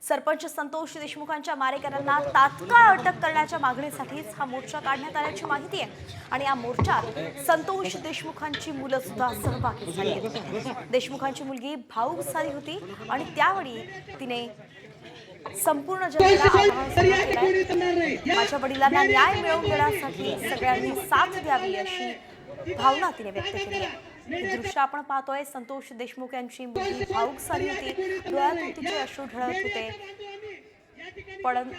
सरपंच संतोष देशमुखांच्या मारेकऱ्यांना तात्काळ अटक करण्याच्या मागणीसाठीच हा मोर्चा काढण्यात आल्याची माहिती आहे आणि या मोर्चात संतोष देशमुखांची मुलं सुद्धा सहभागी झाली आहेत। देशमुखांची मुलगी भाऊक झाली होती आणि त्यावेळी तिने संपूर्ण जनतेला आवाहन केलंय, माझ्या वडिलांना न्याय मिळवून देण्यासाठी सगळ्यांनी साथ द्यावी अशी भावना तिने व्यक्त केली आहे। हे दृश्य आपण पाहतोय, संतोष देशमुख यांची मुलगी भाऊक झाली होती, डोळ्यातून तिचे अश्रू ढळत होते,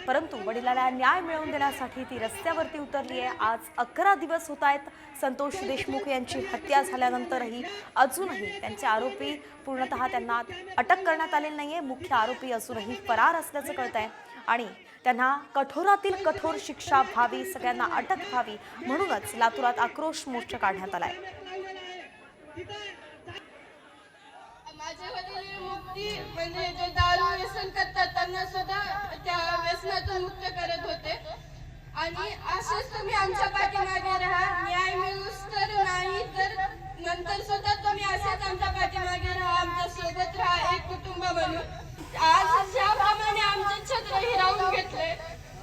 परंतु वडिलांना न्याय मिळवून देण्यासाठी ती रस्त्यावरती उतरली आहे। आज 11 दिवस होत आहेत संतोष देशमुख यांची हत्या झाल्यानंतरही अजूनही त्यांचे आरोपी पूर्णतः त्यांना अटक करण्यात आलेली नाहीये। मुख्य आरोपी अजूनही फरार असल्याचं कळतंय आणि त्यांना कठोरातील कठोर शिक्षा व्हावी, सगळ्यांना अटक व्हावी म्हणूनच लातूरात आक्रोश मोर्चा काढण्यात आलाय। माझे वडील मुक्ती म्हणजे जे दारू व्यसन करतात त्यांना सुद्धा त्या व्यसनातून मुक्त करत होते आणि असेच तुम्ही आमच्या पाठीमागे राहा, न्याय मिळूस तर नाही तर नंतर सुद्धा तुम्ही असेच आमच्या पाठीमागे राहा, आमच्या सोबत राहा, एक कुटुंब बनून। आज ज्याप्रमाणे आमचे छत्र हिरावून घेतले,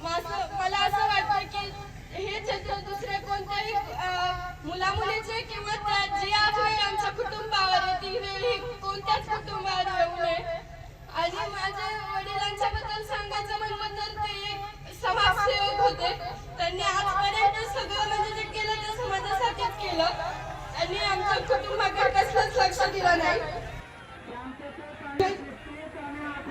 मला असं वाटतं की हे छत्र दुसरे कोणत्याही मुलामुलीचे किंवा जी आज वेळ आमच्या कुटुंबावर ती वेळ कोणत्याच कुटुंबावर येऊ नये। आणि माझ्या वडिलांच्या बद्दल सांगायचं म्हणलं तर ते एक समाजसेवक होते, त्यांनी आजपर्यंत सगळं म्हणजे जे केलं ते समाजासाठीच केलं, त्यांनी आमच्या कुटुंबाकडे कसलंच लक्ष दिलं नाही।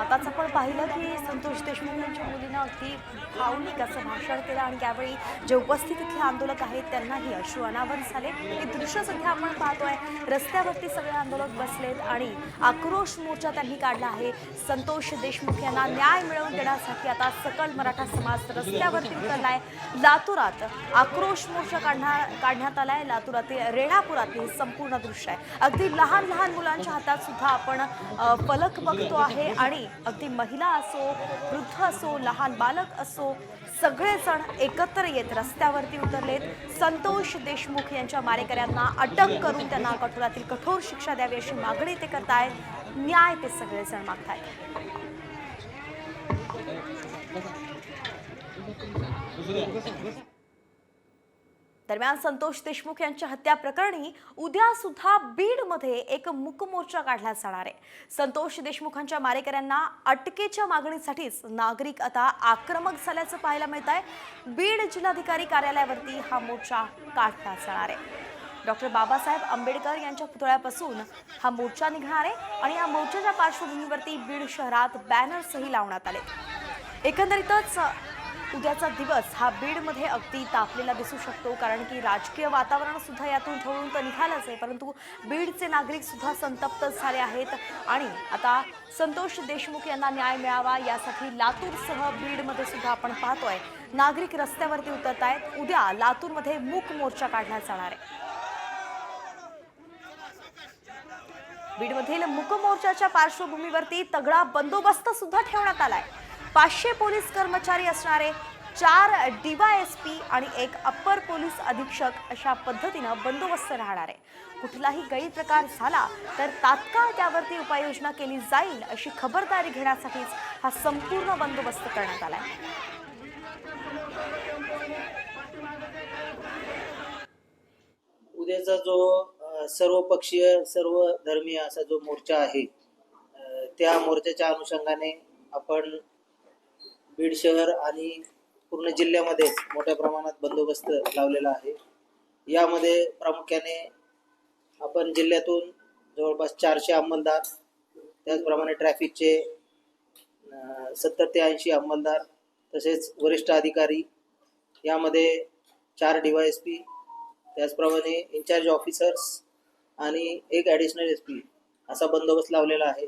आताच आपण पाहिलं की संतोष देशमुख यांच्या मुलीनं अगदी भावनिक असं भाषण केलं आणि त्यावेळी जे उपस्थित इथले आंदोलक आहेत त्यांनाही अश्रू अनावर झाले। हे दृश्य सध्या आपण पाहतोय, रस्त्यावरती सगळे आंदोलक बसलेत आणि आक्रोश मोर्चा त्यांनी काढला आहे। संतोष देशमुख यांना न्याय मिळवून देण्यासाठी आता सकल मराठा समाज रस्त्यावरती उतरलाय। लातूरात आक्रोश मोर्चा काढण्यात आलाय। लातूरातील रेणापुरातील संपूर्ण दृश्य आहे, अगदी लहान लहान मुलांच्या हातात सुद्धा आपण फलक बघतो आहे आणि अगदी महिला असो, वृद्ध असो, लहान बालक असो, सगळेजण एकत्र येत रस्त्यावरती उतरलेत। संतोष देशमुख यांच्या मारेकऱ्यांना अटक करून त्यांना कठोरातील कठोर शिक्षा द्यावी अशी मागणी ते करतायत, न्याय ते सगळेजण मागतायत। दरम्यान संतोष देशमुख यांच्या हत्या प्रकरणी उद्या सुद्धा बीडमध्ये एक मूक मोर्चा काढला जाणार आहे। संतोष देशमुखांच्या मारेकऱ्यांना अटकेच्या मागणीसाठीच नागरिक आता आक्रमक झाल्याचं पाहायला मिळत आहे। बीड जिल्हाधिकारी कार्यालयावरती हा मोर्चा काढला जाणार आहे। डॉक्टर बाबासाहेब आंबेडकर यांच्या पुतळ्यापासून हा मोर्चा निघणार आहे आणि या मोर्चाच्या पार्श्वभूमीवरती बीड शहरात बॅनर्सही लावण्यात आले। एकंदरीतच उद्याचा दिवस हा बीडमध्ये अगदी तापलेला दिसू शकतो, कारण की राजकीय वातावरण सुद्धा यातून ठळून तर निघालंच आहे, परंतु बीडचे नागरिक सुद्धा संतप्त झाले आहेत आणि आता संतोष देशमुख यांना न्याय मिळावा यासाठी लातूरसह बीडमध्ये सुद्धा आपण पाहतोय नागरिक रस्त्यावरती उतरत आहेत। उद्या लातूरमध्ये मूक मोर्चा काढला जाणार आहे। बीडमधील मूक मोर्चाच्या पार्श्वभूमीवरती तगडा बंदोबस्त सुद्धा ठेवण्यात आलाय। 500 पोलीस कर्मचारी असणारे 4 DYSP आणि 1 अप्पर पोलीस अधीक्षक अशा पद्धतीने बंदोबस्त राहणार आहे। कुठलाही गैरप्रकार झाला तर तात्काळ त्यावरती उपाययोजना केली जाईल अशी खबरदारी घेण्यासाठीच हा संपूर्ण बंदोबस्त करण्यात आलाय। उद्याचा जो सर्वपक्षीय सर्व धर्मीय असा जो मोर्चा आहे, त्या मोर्चाच्या अनुषंगाने आपण बीड शहर आणि पूर्ण जिल्ह्यामध्ये मोठ्या प्रमाणात बंदोबस्त लावलेला आहे। यामध्ये प्रामुख्याने आपण जिल्ह्यातून जवळपास 400 अंमलदार, त्याचप्रमाणे ट्रॅफिकचे 70 ते 80 अंमलदार, तसेच वरिष्ठ अधिकारी, यामध्ये 4 DYSP, त्याचप्रमाणे इन्चार्ज ऑफिसर्स आणि 1 ॲडिशनल SP असा बंदोबस्त लावलेला आहे।